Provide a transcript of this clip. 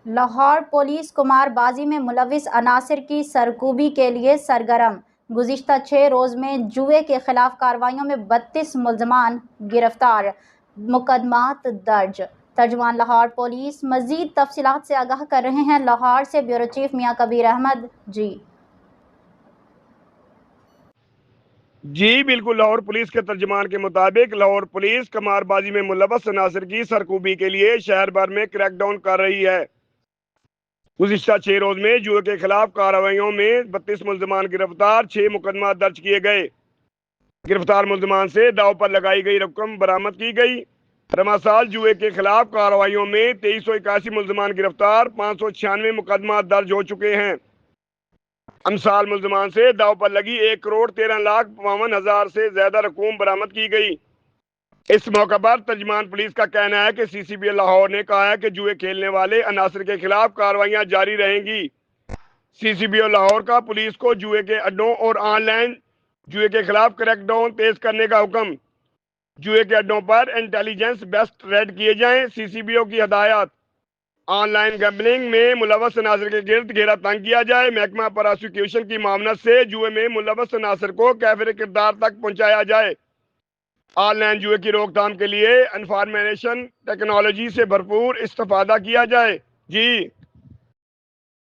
Lahore police قمار بازی میں ملوث عناصر کی سرکوبی کے لیے سرگرم۔ گزشتہ 6 روز میں جوئے کے خلاف کارروائیوں میں 32 ملزمان گرفتار، مقدمات درج۔ ترجمان لاہور پولیس مزید تفصیلات سے آگاہ کر رہے ہیں۔ لاہور سے بیورو چیف میاں کبیر احمد۔ جی بالکل، لاہور پولیس کے ترجمان کے مطابق لاہور پولیس قمار بازی میں ملوث عناصر کی سرکوبی کے لیے شہر بھر میں کریک ڈاؤن کر رہی ہے۔ گزشتہ 6 روز میں جوئے کے خلاف کارروائیوں میں 32 ملزمان گرفتار، 6 مقدمات درج کیے گئے۔ گرفتار ملزمان سے داؤ پر لگائی گئی رقم برآمد کی گئی۔ رواں سال جوئے کے خلاف کارروائیوں میں 2381 ملزمان گرفتار، 596 مقدمات درج ہو چکے ہیں۔ امثال ملزمان سے داؤ پر لگی 1,13,52,000 سے زیادہ رقوم برآمد کی گئی۔ اس موقع پر ترجمان پولیس کا کہنا ہے کہ سی سی بی او لاہور نے کہا ہے کہ جوئے کھیلنے والے عناصر کے خلاف کارروائیاں جاری رہیں گی۔ سی سی بی او لاہور کا پولیس کو جوئے کے اڈوں اور آن لائن جوئے کے خلاف کریک ڈاؤن تیز کرنے کا حکم۔ جوئے کے اڈوں پر انٹیلیجنس بیسٹ ریڈ کیے جائیں۔ سی سی بی او کی ہدایات: آن لائن گیمبلنگ میں ملوث عناصر کے گرد گھیرا تنگ کیا جائے۔ محکمہ پراسیکیوشن کی معاونت سے جوئے میں ملوث عناصر کو کیفر کردار تک پہنچایا جائے۔ آن لائن جوئے کی روک تھام کے لیے انفارمیشن ٹیکنالوجی سے بھرپور استفادہ کیا جائے۔